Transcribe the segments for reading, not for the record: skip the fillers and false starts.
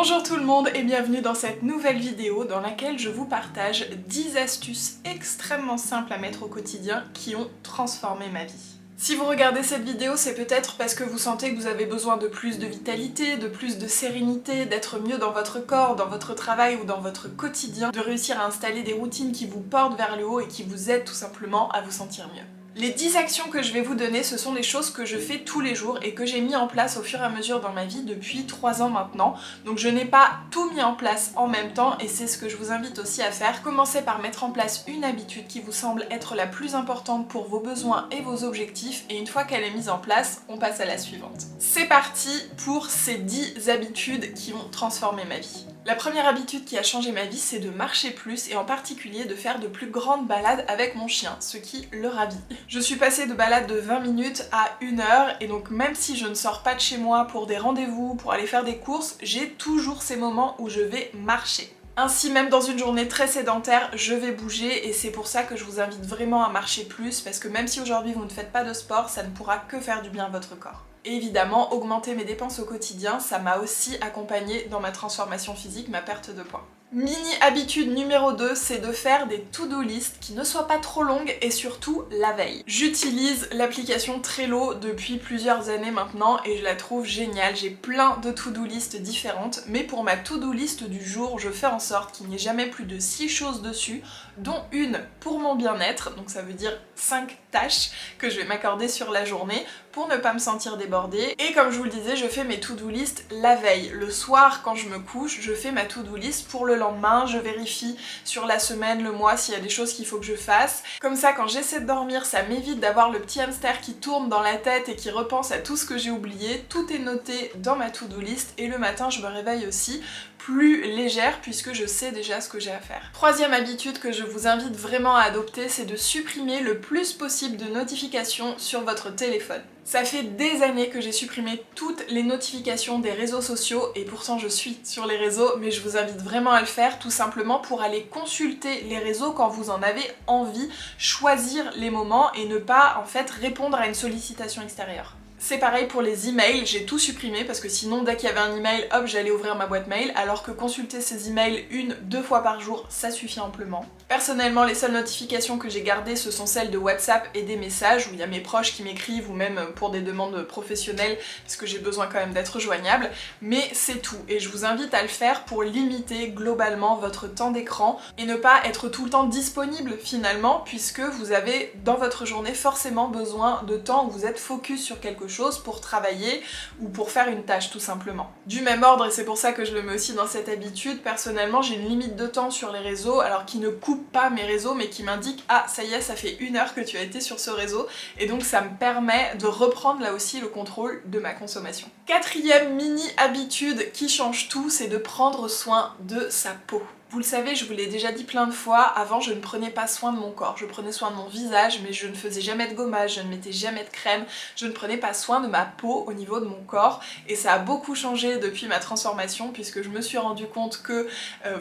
Bonjour tout le monde et bienvenue dans cette nouvelle vidéo dans laquelle je vous partage 10 astuces extrêmement simples à mettre au quotidien qui ont transformé ma vie. Si vous regardez cette vidéo, c'est peut-être parce que vous sentez que vous avez besoin de plus de vitalité, de plus de sérénité, d'être mieux dans votre corps, dans votre travail ou dans votre quotidien, de réussir à installer des routines qui vous portent vers le haut et qui vous aident tout simplement à vous sentir mieux. Les 10 actions que je vais vous donner, ce sont des choses que je fais tous les jours et que j'ai mis en place au fur et à mesure dans ma vie depuis 3 ans maintenant. Donc je n'ai pas tout mis en place en même temps et c'est ce que je vous invite aussi à faire. Commencez par mettre en place une habitude qui vous semble être la plus importante pour vos besoins et vos objectifs et une fois qu'elle est mise en place, on passe à la suivante. C'est parti pour ces 10 habitudes qui ont transformé ma vie. La première habitude qui a changé ma vie, c'est de marcher plus et en particulier de faire de plus grandes balades avec mon chien, ce qui le ravit. Je suis passée de balades de 20 minutes à 1 heure et donc même si je ne sors pas de chez moi pour des rendez-vous, pour aller faire des courses, j'ai toujours ces moments où je vais marcher. Ainsi, même dans une journée très sédentaire, je vais bouger et c'est pour ça que je vous invite vraiment à marcher plus parce que même si aujourd'hui vous ne faites pas de sport, ça ne pourra que faire du bien à votre corps. Et évidemment, augmenter mes dépenses au quotidien, ça m'a aussi accompagnée dans ma transformation physique, ma perte de poids. Mini habitude numéro 2, c'est de faire des to-do list qui ne soient pas trop longues et surtout la veille. J'utilise l'application Trello depuis plusieurs années maintenant et je la trouve géniale. J'ai plein de to-do list différentes, mais pour ma to-do list du jour, je fais en sorte qu'il n'y ait jamais plus de 6 choses dessus, dont une pour mon bien-être, donc ça veut dire 5 tâches que je vais m'accorder sur la journée pour ne pas me sentir débordée. Et comme je vous le disais, je fais mes to-do list la veille. Le soir, quand je me couche, je fais ma to-do list pour le lendemain, je vérifie sur la semaine, le mois, s'il y a des choses qu'il faut que je fasse. Comme ça, quand j'essaie de dormir, ça m'évite d'avoir le petit hamster qui tourne dans la tête et qui repense à tout ce que j'ai oublié. Tout est noté dans ma to-do list et le matin, je me réveille aussi plus légère puisque je sais déjà ce que j'ai à faire. Troisième habitude que je vous invite vraiment à adopter, c'est de supprimer le plus possible de notifications sur votre téléphone. Ça fait des années que j'ai supprimé toutes les notifications des réseaux sociaux et pourtant je suis sur les réseaux, mais je vous invite vraiment à le faire tout simplement pour aller consulter les réseaux quand vous en avez envie, choisir les moments et ne pas en fait répondre à une sollicitation extérieure. C'est pareil pour les emails, j'ai tout supprimé parce que sinon dès qu'il y avait un email, hop, j'allais ouvrir ma boîte mail, alors que consulter ces emails 1-2 fois par jour, ça suffit amplement. Personnellement, les seules notifications que j'ai gardées, ce sont celles de WhatsApp et des messages où il y a mes proches qui m'écrivent ou même pour des demandes professionnelles parce que j'ai besoin quand même d'être joignable, mais c'est tout et je vous invite à le faire pour limiter globalement votre temps d'écran et ne pas être tout le temps disponible finalement puisque vous avez dans votre journée forcément besoin de temps où vous êtes focus sur quelque chose pour travailler ou pour faire une tâche tout simplement. Du même ordre, et c'est pour ça que je le mets aussi dans cette habitude, personnellement j'ai une limite de temps sur les réseaux, alors qui ne coupe pas mes réseaux mais qui m'indique ah ça y est, ça fait 1 heure que tu as été sur ce réseau et donc ça me permet de reprendre là aussi le contrôle de ma consommation. Quatrième mini habitude qui change tout, c'est de prendre soin de sa peau. Vous le savez, je vous l'ai déjà dit plein de fois, avant je ne prenais pas soin de mon corps, je prenais soin de mon visage mais je ne faisais jamais de gommage, je ne mettais jamais de crème, je ne prenais pas soin de ma peau au niveau de mon corps et ça a beaucoup changé depuis ma transformation puisque je me suis rendu compte que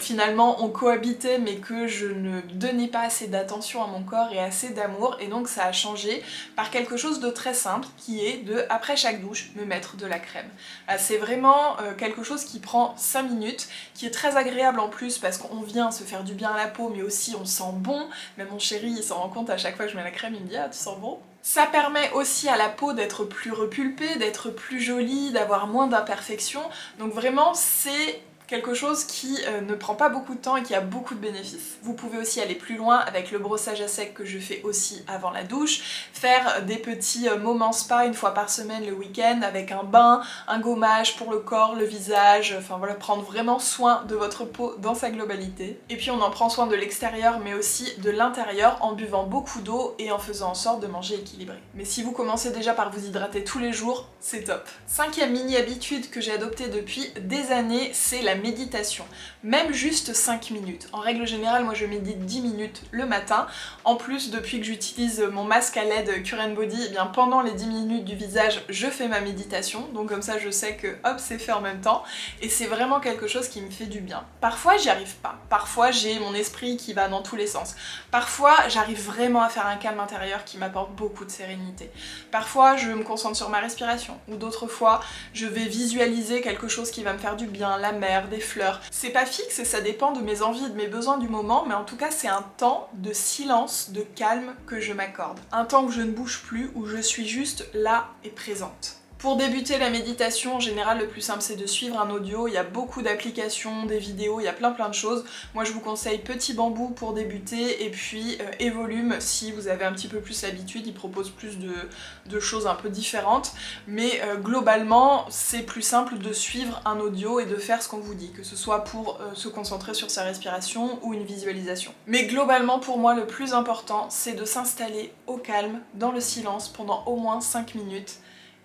finalement on cohabitait mais que je ne donnais pas assez d'attention à mon corps et assez d'amour et donc ça a changé par quelque chose de très simple qui est de, après chaque douche, me mettre de la crème. C'est vraiment quelque chose qui prend 5 minutes, qui est très agréable en plus parce qu'on vient se faire du bien à la peau mais aussi on sent bon, même mon chéri il s'en rend compte à chaque fois que je mets la crème, il me dit ah tu sens bon. Ça permet aussi à la peau d'être plus repulpée, d'être plus jolie, d'avoir moins d'imperfections, donc vraiment c'est quelque chose qui ne prend pas beaucoup de temps et qui a beaucoup de bénéfices. Vous pouvez aussi aller plus loin avec le brossage à sec que je fais aussi avant la douche, faire des petits moments spa une fois par semaine le week-end avec un bain, un gommage pour le corps, le visage, enfin voilà, prendre vraiment soin de votre peau dans sa globalité. Et puis on en prend soin de l'extérieur mais aussi de l'intérieur en buvant beaucoup d'eau et en faisant en sorte de manger équilibré. Mais si vous commencez déjà par vous hydrater tous les jours, c'est top. Cinquième mini habitude que j'ai adoptée depuis des années, c'est la méditation. Même juste 5 minutes. En règle générale, moi je médite 10 minutes le matin. En plus, depuis que j'utilise mon masque à LED Cure Body, eh bien pendant les 10 minutes du visage, je fais ma méditation. Donc comme ça, je sais que hop, c'est fait en même temps. Et c'est vraiment quelque chose qui me fait du bien. Parfois, j'y arrive pas. Parfois, j'ai mon esprit qui va dans tous les sens. Parfois, j'arrive vraiment à faire un calme intérieur qui m'apporte beaucoup de sérénité. Parfois, je me concentre sur ma respiration. Ou d'autres fois, je vais visualiser quelque chose qui va me faire du bien, la mer, fleurs, des fleurs. C'est pas fixe et ça dépend de mes envies et de mes besoins du moment, mais en tout cas c'est un temps de silence, de calme que je m'accorde. Un temps où je ne bouge plus, où je suis juste là et présente. Pour débuter la méditation, en général, le plus simple c'est de suivre un audio. Il y a beaucoup d'applications, des vidéos, il y a plein de choses. Moi je vous conseille Petit Bambou pour débuter et puis Evolume si vous avez un petit peu plus l'habitude. Il propose plus de choses un peu différentes. Mais globalement, c'est plus simple de suivre un audio et de faire ce qu'on vous dit, que ce soit pour se concentrer sur sa respiration ou une visualisation. Mais globalement, pour moi, le plus important, c'est de s'installer au calme, dans le silence, pendant au moins 5 minutes.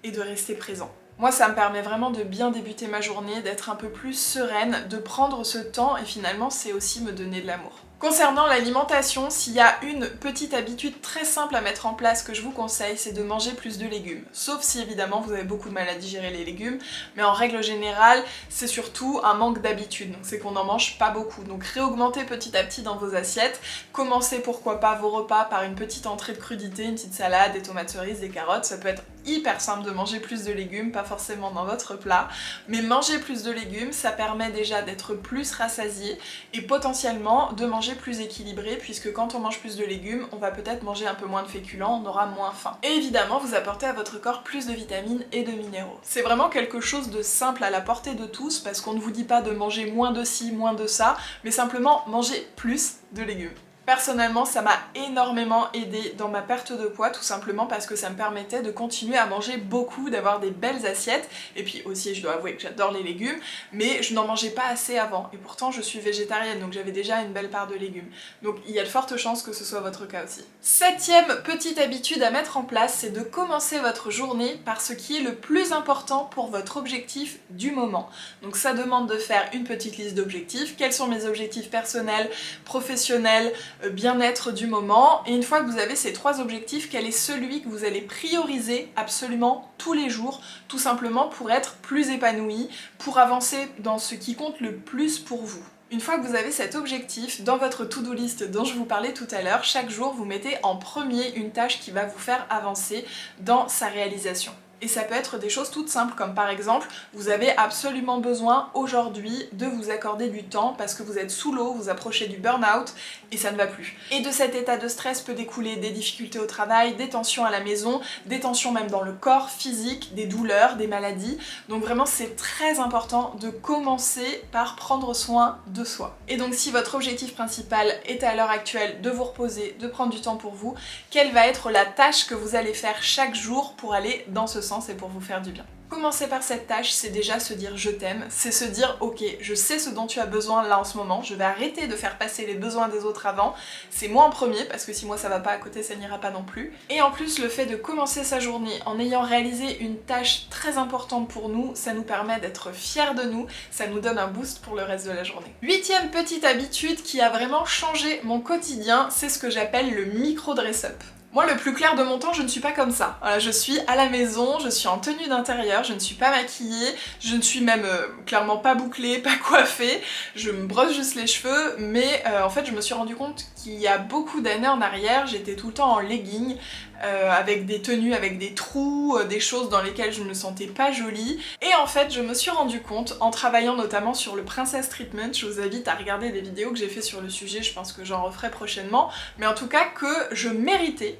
Et de rester présent. Moi ça me permet vraiment de bien débuter ma journée, d'être un peu plus sereine, de prendre ce temps et finalement c'est aussi me donner de l'amour. Concernant l'alimentation, s'il y a une petite habitude très simple à mettre en place que je vous conseille, c'est de manger plus de légumes. Sauf si évidemment vous avez beaucoup de mal à digérer les légumes, mais en règle générale, c'est surtout un manque d'habitude, donc c'est qu'on n'en mange pas beaucoup. Donc réaugmentez petit à petit dans vos assiettes, commencez pourquoi pas vos repas par une petite entrée de crudité, une petite salade, des tomates cerises, des carottes, ça peut être hyper simple de manger plus de légumes, pas forcément dans votre plat, mais manger plus de légumes, ça permet déjà d'être plus rassasié et potentiellement de manger plus équilibré, puisque quand on mange plus de légumes, on va peut-être manger un peu moins de féculents, on aura moins faim. Et évidemment, vous apportez à votre corps plus de vitamines et de minéraux. C'est vraiment quelque chose de simple à la portée de tous, parce qu'on ne vous dit pas de manger moins de ci, moins de ça, mais simplement manger plus de légumes. Personnellement, ça m'a énormément aidé dans ma perte de poids, tout simplement parce que ça me permettait de continuer à manger beaucoup, d'avoir des belles assiettes, et puis aussi je dois avouer que j'adore les légumes, mais je n'en mangeais pas assez avant, et pourtant je suis végétarienne, donc j'avais déjà une belle part de légumes. Donc il y a de fortes chances que ce soit votre cas aussi. Septième petite habitude à mettre en place, c'est de commencer votre journée par ce qui est le plus important pour votre objectif du moment. Donc ça demande de faire une petite liste d'objectifs. Quels sont mes objectifs personnels, professionnels, bien-être du moment, et une fois que vous avez ces 3 objectifs, quel est celui que vous allez prioriser absolument tous les jours, tout simplement pour être plus épanoui, pour avancer dans ce qui compte le plus pour vous. Une fois que vous avez cet objectif, dans votre to-do list dont je vous parlais tout à l'heure, chaque jour vous mettez en premier une tâche qui va vous faire avancer dans sa réalisation. Et ça peut être des choses toutes simples, comme par exemple, vous avez absolument besoin aujourd'hui de vous accorder du temps parce que vous êtes sous l'eau, vous approchez du burn-out et ça ne va plus. Et de cet état de stress peut découler des difficultés au travail, des tensions à la maison, des tensions même dans le corps physique, des douleurs, des maladies. Donc vraiment c'est très important de commencer par prendre soin de soi. Et donc si votre objectif principal est à l'heure actuelle de vous reposer, de prendre du temps pour vous, quelle va être la tâche que vous allez faire chaque jour pour aller dans ce sens et pour vous faire du bien. Commencer par cette tâche, c'est déjà se dire je t'aime, c'est se dire ok, je sais ce dont tu as besoin là en ce moment, je vais arrêter de faire passer les besoins des autres avant, c'est moi en premier parce que si moi ça va pas à côté ça n'ira pas non plus. Et en plus le fait de commencer sa journée en ayant réalisé une tâche très importante pour nous, ça nous permet d'être fiers de nous, ça nous donne un boost pour le reste de la journée. 8e petite habitude qui a vraiment changé mon quotidien, c'est ce que j'appelle le micro dress-up. Moi, le plus clair de mon temps, je ne suis pas comme ça. Voilà, je suis à la maison, je suis en tenue d'intérieur, je ne suis pas maquillée, je ne suis même clairement pas bouclée, pas coiffée, je me brosse juste les cheveux, mais en fait je me suis rendu compte qu'il y a beaucoup d'années en arrière, j'étais tout le temps en legging, avec des tenues, avec des trous, des choses dans lesquelles je ne me sentais pas jolie. Et en fait, je me suis rendu compte, en travaillant notamment sur le Princess Treatment, je vous invite à regarder des vidéos que j'ai fait sur le sujet, je pense que j'en referai prochainement, mais en tout cas que je méritais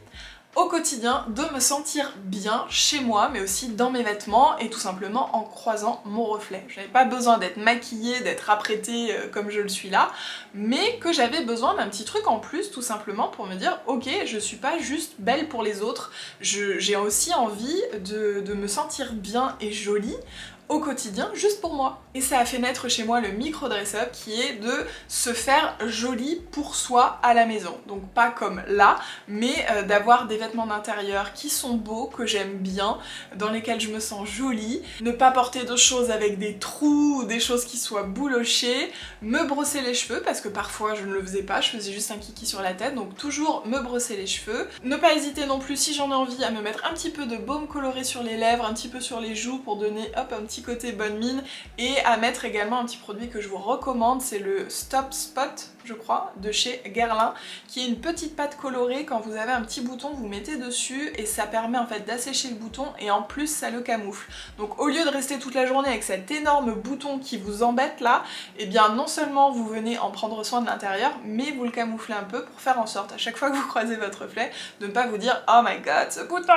au quotidien de me sentir bien chez moi, mais aussi dans mes vêtements et tout simplement en croisant mon reflet. Je n'avais pas besoin d'être maquillée, d'être apprêtée comme je le suis là, mais que j'avais besoin d'un petit truc en plus tout simplement pour me dire ok, je suis pas juste belle pour les autres, j'ai aussi envie de me sentir bien et jolie au quotidien juste pour moi. Et ça a fait naître chez moi le micro dress-up qui est de se faire jolie pour soi à la maison. Donc pas comme là, mais d'avoir des vêtements d'intérieur qui sont beaux, que j'aime bien, dans lesquels je me sens jolie, ne pas porter de choses avec des trous ou des choses qui soient boulochées, me brosser les cheveux parce que parfois je ne le faisais pas, je faisais juste un kiki sur la tête, donc toujours me brosser les cheveux, ne pas hésiter non plus si j'en ai envie à me mettre un petit peu de baume coloré sur les lèvres, un petit peu sur les joues pour donner hop un petit petit côté bonne mine et à mettre également un petit produit que je vous recommande, c'est le Stop Spot, je crois, de chez Guerlain, qui est une petite pâte colorée. Quand vous avez un petit bouton, vous mettez dessus et ça permet en fait d'assécher le bouton et en plus ça le camoufle. Donc au lieu de rester toute la journée avec cet énorme bouton qui vous embête là, et bien non seulement vous venez en prendre soin de l'intérieur, mais vous le camouflez un peu pour faire en sorte à chaque fois que vous croisez votre reflet de ne pas vous dire oh my god ce bouton.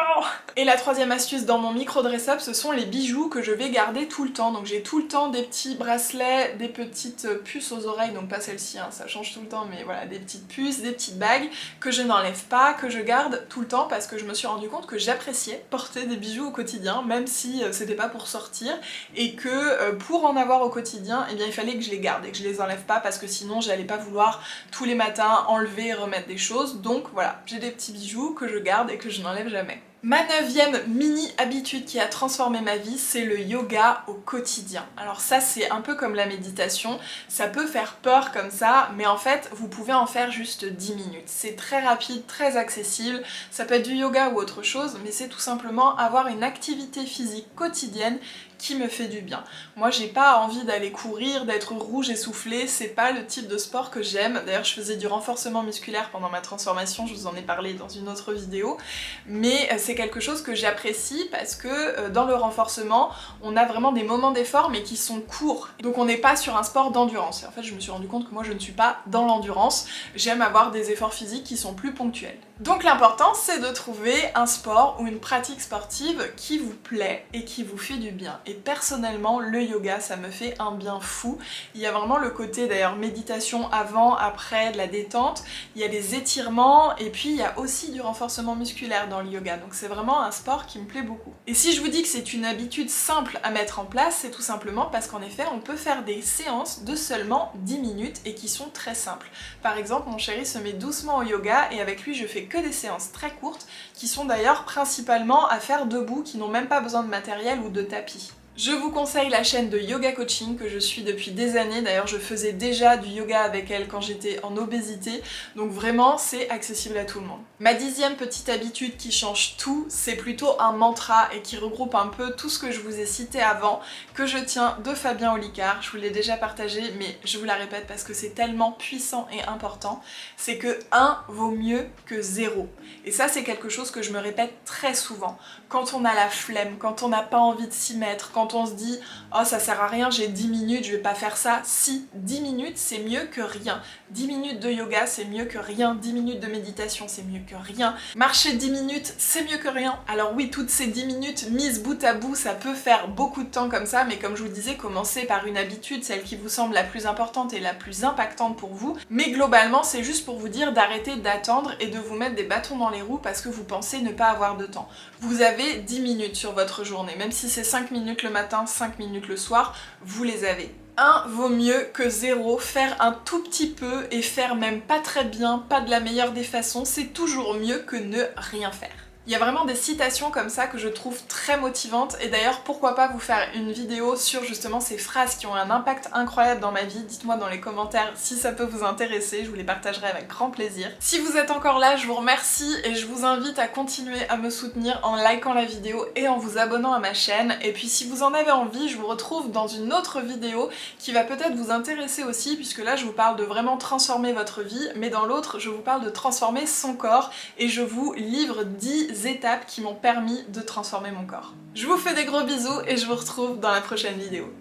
Et la troisième astuce dans mon micro dress-up, ce sont les bijoux que je vais garder tout le temps. Donc j'ai tout le temps des petits bracelets, des petites puces aux oreilles, donc pas celle-ci, hein, ça change tout le temps, mais voilà, des petites puces, des petites bagues que je n'enlève pas, que je garde tout le temps parce que je me suis rendu compte que j'appréciais porter des bijoux au quotidien, même si c'était pas pour sortir, et que pour en avoir au quotidien, eh bien il fallait que je les garde et que je les enlève pas parce que sinon j'allais pas vouloir tous les matins enlever et remettre des choses. Donc voilà, j'ai des petits bijoux que je garde et que je n'enlève jamais. Ma 9e mini habitude qui a transformé ma vie, c'est le yoga au quotidien. Alors ça c'est un peu comme la méditation, ça peut faire peur comme ça, mais en fait vous pouvez en faire juste 10 minutes. C'est très rapide, très accessible, ça peut être du yoga ou autre chose, mais c'est tout simplement avoir une activité physique quotidienne qui me fait du bien. Moi j'ai pas envie d'aller courir, d'être rouge essoufflée, c'est pas le type de sport que j'aime. D'ailleurs je faisais du renforcement musculaire pendant ma transformation, je vous en ai parlé dans une autre vidéo, mais c'est quelque chose que j'apprécie parce que dans le renforcement on a vraiment des moments d'effort mais qui sont courts, donc on n'est pas sur un sport d'endurance. Et en fait je me suis rendu compte que moi je ne suis pas dans l'endurance, j'aime avoir des efforts physiques qui sont plus ponctuels. Donc l'important c'est de trouver un sport ou une pratique sportive qui vous plaît et qui vous fait du bien. Et personnellement le yoga ça me fait un bien fou. Il y a vraiment le côté d'ailleurs méditation avant, après, de la détente, il y a les étirements et puis il y a aussi du renforcement musculaire dans le yoga. Donc c'est vraiment un sport qui me plaît beaucoup. Et si je vous dis que c'est une habitude simple à mettre en place, c'est tout simplement parce qu'en effet on peut faire des séances de seulement 10 minutes et qui sont très simples. Par exemple mon chéri se met doucement au yoga et avec lui je fais que des séances très courtes qui sont d'ailleurs principalement à faire debout, qui n'ont même pas besoin de matériel ou de tapis. Je vous conseille la chaîne de Yoga Coaching que je suis depuis des années, d'ailleurs je faisais déjà du yoga avec elle quand j'étais en obésité, donc vraiment c'est accessible à tout le monde. Ma 10e petite habitude qui change tout, c'est plutôt un mantra et qui regroupe un peu tout ce que je vous ai cité avant, que je tiens de Fabien Olicard, je vous l'ai déjà partagé mais je vous la répète parce que c'est tellement puissant et important, c'est que 1 vaut mieux que 0. Et ça c'est quelque chose que je me répète très souvent. Quand on a la flemme, quand on n'a pas envie de s'y mettre, quand on se dit oh ça sert à rien, j'ai 10 minutes, je vais pas faire ça. Si, 10 minutes c'est mieux que rien. 10 minutes de yoga c'est mieux que rien. 10 minutes de méditation c'est mieux que rien. Marcher 10 minutes c'est mieux que rien. Alors oui, toutes ces 10 minutes mises bout à bout, ça peut faire beaucoup de temps comme ça, mais comme je vous disais, commencez par une habitude, celle qui vous semble la plus importante et la plus impactante pour vous. Mais globalement, c'est juste pour vous dire d'arrêter d'attendre et de vous mettre des bâtons dans les roues parce que vous pensez ne pas avoir de temps. Vous avez 10 minutes sur votre journée, même si c'est 5 minutes le matin, 5 minutes le soir, vous les avez. 1 vaut mieux que 0, faire un tout petit peu et faire même pas très bien, pas de la meilleure des façons, c'est toujours mieux que ne rien faire. Il y a vraiment des citations comme ça que je trouve très motivantes et d'ailleurs pourquoi pas vous faire une vidéo sur justement ces phrases qui ont un impact incroyable dans ma vie. Dites-moi dans les commentaires si ça peut vous intéresser, je vous les partagerai avec grand plaisir. Si vous êtes encore là, je vous remercie et je vous invite à continuer à me soutenir en likant la vidéo et en vous abonnant à ma chaîne. Et puis si vous en avez envie, je vous retrouve dans une autre vidéo qui va peut-être vous intéresser aussi, puisque là je vous parle de vraiment transformer votre vie, mais dans l'autre je vous parle de transformer son corps et je vous livre 10 étapes qui m'ont permis de transformer mon corps. Je vous fais des gros bisous et je vous retrouve dans la prochaine vidéo.